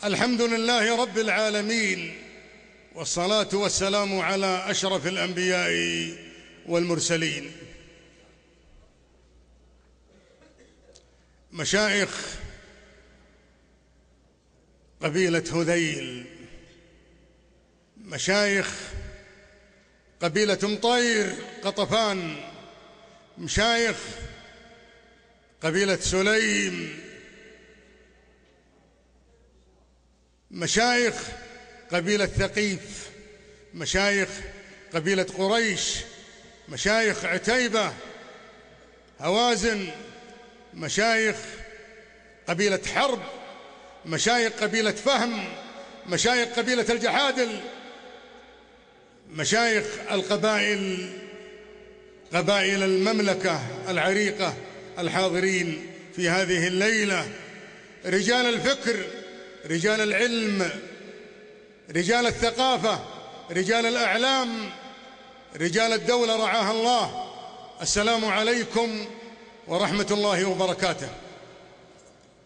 الحمد لله رب العالمين، والصلاة والسلام على أشرف الأنبياء والمرسلين. مشايخ قبيلة هذيل، مشايخ قبيلة مطير قطفان، مشايخ قبيلة سليم، مشايخ قبيلة ثقيف، مشايخ قبيلة قريش، مشايخ عتيبة، هوازن، مشايخ قبيلة حرب، مشايخ قبيلة فهم، مشايخ قبيلة الجحادل، مشايخ القبائل، قبائل المملكة العريقة الحاضرين في هذه الليلة، رجال الفكر، رجال العلم، رجال الثقافة، رجال الأعلام، رجال الدولة رعاها الله. السلام عليكم ورحمة الله وبركاته.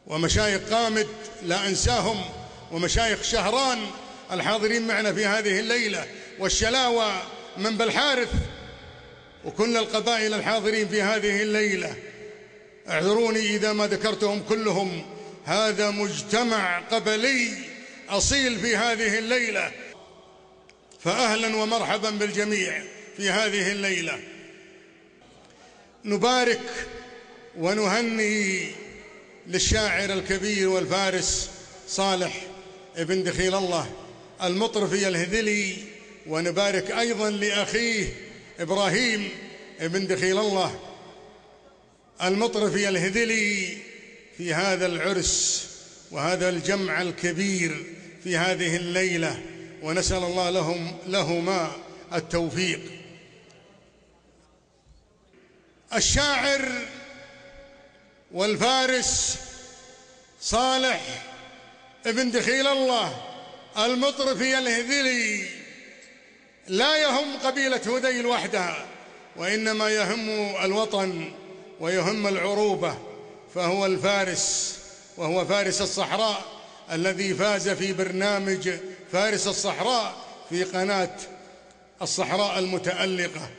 ومشايخ قامد لا أنساهم، ومشايخ شهران الحاضرين معنا في هذه الليلة، والشلاوة من بالحارث، وكل القبائل الحاضرين في هذه الليلة. اعذروني إذا ما ذكرتهم كلهم، هذا مجتمع قبلي أصيل في هذه الليلة، فأهلا ومرحبا بالجميع في هذه الليلة. نبارك ونهني للشاعر الكبير والفارس صالح ابن دخيل الله المطرفي الهذلي، ونبارك أيضا لأخيه إبراهيم ابن دخيل الله المطرفي الهذلي في هذا العرس وهذا الجمع الكبير في هذه الليلة، ونسأل الله لهما التوفيق. الشاعر والفارس صالح ابن دخيل الله المطرفي الهذلي لا يهم قبيلة هذيل وحدها، وإنما يهم الوطن ويهم العروبة، فهو الفارس، وهو فارس الصحراء الذي فاز في برنامج فارس الصحراء في قناة الصحراء المتألقة،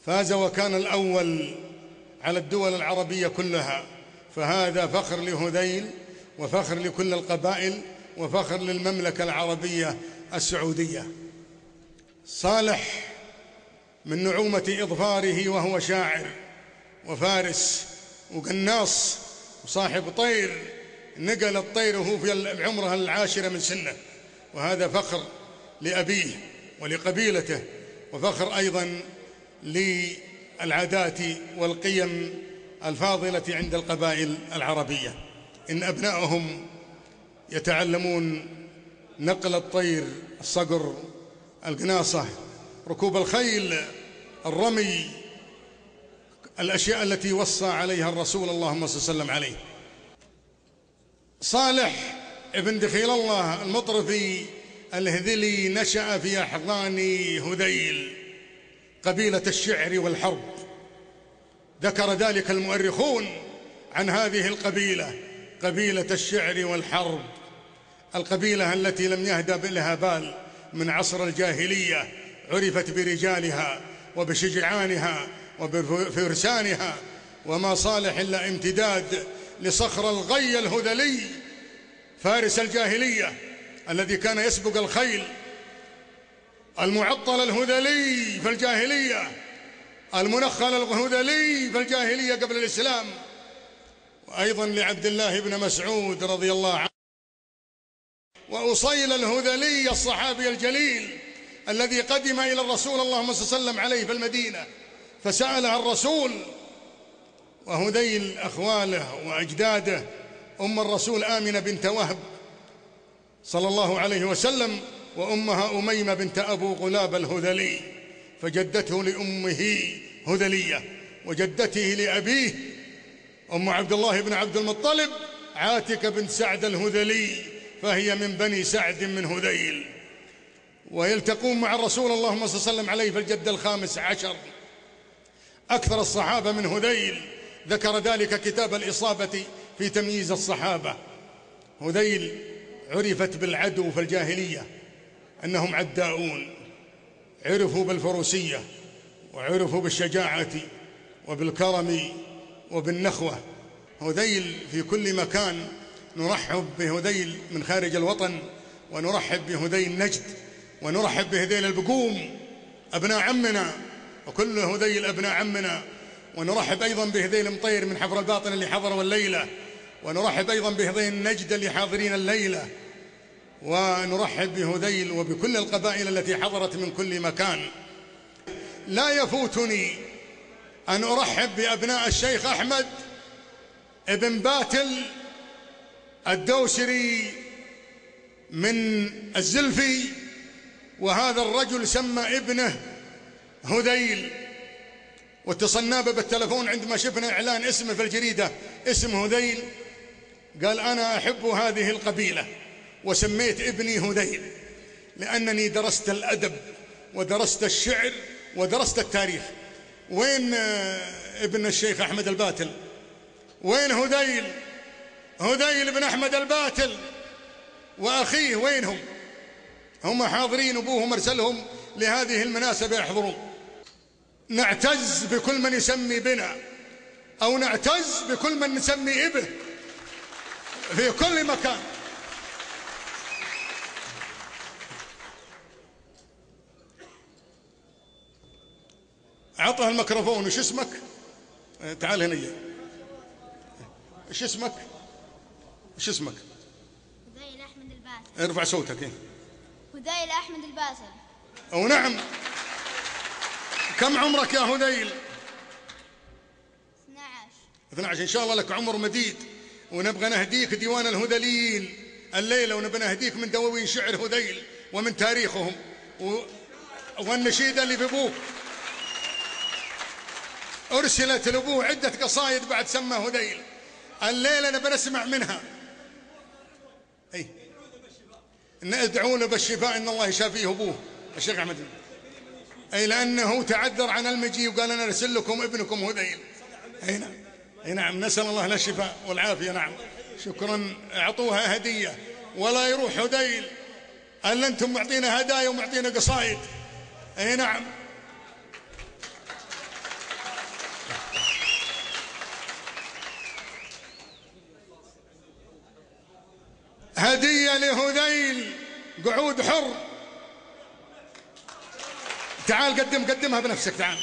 فاز وكان الأول على الدول العربية كلها. فهذا فخر لهذيل، وفخر لكل القبائل، وفخر للمملكة العربية السعودية. صالح من نعومة إظفاره وهو شاعر وفارس وقناص وصاحب طير، نقل الطير وهو في عمره 10 من سنه، وهذا فخر لأبيه ولقبيلته، وفخر أيضا للعادات والقيم الفاضلة عند القبائل العربية. إن أبنائهم يتعلمون نقل الطير، الصقر، القناصة، ركوب الخيل، الرمي، الأشياء التي وصى عليها الرسول اللهم صل وسلم عليه. صالح ابن دخيل الله المطرفي الهذلي نشأ في أحضان هذيل، قبيلة الشعر والحرب. ذكر ذلك المؤرخون عن هذه القبيلة، قبيلة الشعر والحرب، القبيلة التي لم يهدأ لها بال من عصر الجاهلية، عرفت برجالها وبشجعانها وبفرسانها، وما صالح إلا امتداد لصخر الغي الهذلي فارس الجاهلية الذي كان يسبق الخيل، المعطل الهذلي في الجاهلية، المنخل الهذلي في الجاهلية قبل الإسلام. وأيضا لعبد الله بن مسعود رضي الله عنه، وأصيل الهذلي الصحابي الجليل الذي قدم إلى الرسول اللهم صل وسلم عليه في المدينة، فسأله الرسول، وهذيل أخواله وأجداده، أم الرسول آمنة بنت وهب صلى الله عليه وسلم، وأمها أميمة بنت أبو غلاب الهذلي، فجدته لأمه هذلية، وجدته لأبيه أم عبد الله بن عبد المطلب عاتكة بنت سعد الهذلي، فهي من بني سعد من هذيل. ويلتقون مع الرسول اللهم صل وسلم عليه في الجد 15 أكثر الصحابة من هذيل، ذكر ذلك كتاب الإصابة في تمييز الصحابة. هذيل عرفت بالعدو في الجاهلية أنهم عداؤون، عرفوا بالفروسية وعرفوا بالشجاعة وبالكرم وبالنخوة. هذيل في كل مكان نرحب بهذيل من خارج الوطن، ونرحب بهذيل نجد، ونرحب بهذيل البقوم أبناء عمنا، وكل هذيل أبناء عمنا، ونرحب أيضا بهذيل مطير من حفر الباطن اللي حضروا الليلة، ونرحب أيضا بهذيل نجد اللي حاضرين الليلة، ونرحب بهذيل وبكل القبائل التي حضرت من كل مكان. لا يفوتني أن أرحب بأبناء الشيخ أحمد ابن باتل الدوسري من الزلفي، وهذا الرجل سمى ابنه هذيل، واتصلنا به بالتلفون عندما شفنا إعلان اسمه في الجريدة، اسم هذيل، قال أنا أحب هذه القبيلة وسميت ابني هذيل، لأنني درست الأدب ودرست الشعر ودرست التاريخ. وين ابن الشيخ أحمد الباتل؟ وين هذيل؟ هذيل بن أحمد الباتل وأخيه وينهم؟ هم حاضرين، أبوهم أرسلهم لهذه المناسبة يحضرون. نعتز بكل من يسمي بنا، أو نعتز بكل من نسمي إبه في كل مكان. أعطها الميكروفون. وش اسمك؟ تعال هنا. ايش اسمك؟ ايش اسمك؟ هذيل أحمد الباسل. ارفع صوتك. هذيل أحمد الباسل. أو نعم. كم عمرك يا هذيل؟ 12. إن شاء الله لك عمر مديد، ونبغى نهديك ديوان الهذليين الليلة، ونبغى نهديك من دواوين شعر هذيل ومن تاريخهم والنشيدة اللي بابوك. أرسلت لأبوه عدة قصايد بعد سمى هذيل، الليلة نبغى نسمع منها. أي ندعو له بالشفاء، إن الله يشافيه أبوه الشيخ أحمد. أي لأنه تعذر عن المجيء وقال أنا أرسل لكم ابنكم هذيل. أي نعم، نسأل الله له الشفاء والعافية. نعم، شكرا. أعطوها هدية، ولا يروح هذيل ألا أنتم معطينا هدايا ومعطينا قصايد. أي نعم. هدية لهذيل، قعود حر. تعال قدمها بنفسك. تعال.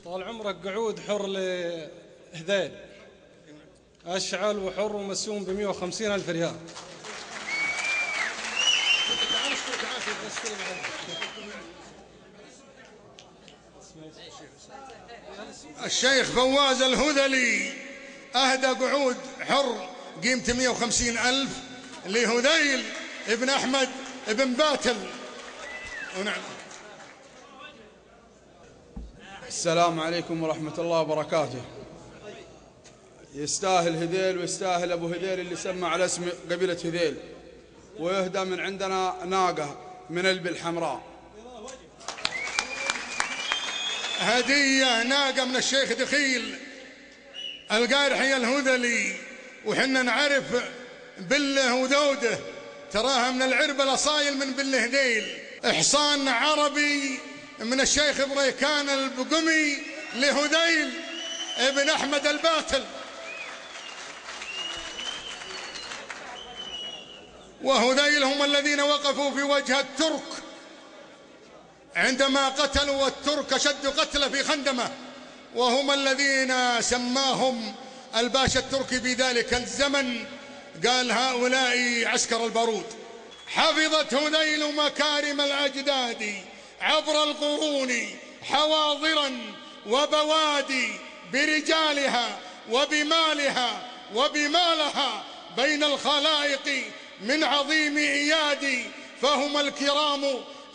طال عمرك. قعود حر لهذيل، أشعل وحر ومسوم ب150,000 ريال. الشيخ فواز الهذلي أهدى قعود حر قيمته 150,000 لهذيل ابن أحمد ابن باتل. ونعم. السلام عليكم ورحمة الله وبركاته. يستاهل هذيل ويستاهل أبو هذيل اللي سمى على اسم قبيلة هذيل، ويهدى من عندنا ناقة من البل الحمراء. هدية ناقة من الشيخ دخيل القارحي الهذلي، وحنا نعرف بله ودوده، تراها من العرب الأصايل من بله هذيل. إحصان عربي من الشيخ بريكان البقمي لهذيل ابن أحمد الباتل. وهذيل هم الذين وقفوا في وجه الترك عندما قتلوا، والترك أشد قتل في خندمة، وهم الذين سماهم الباشا التركي في ذلك الزمن، قال هؤلاء عسكر البارود. حفظت هذيل مكارم الأجداد عبر القرون حواضرا وبوادي، برجالها وبمالها وبمالها بين الخلائق من عظيم إيادي. فهم الكرام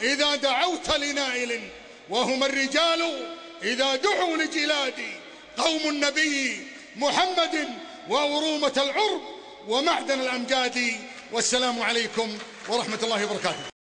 إذا دعوت لنائل، وهم الرجال إذا دعوا لجلادي. قوم النبي محمد وأرومة العرب ومعدن الأمجاد. والسلام عليكم ورحمة الله وبركاته.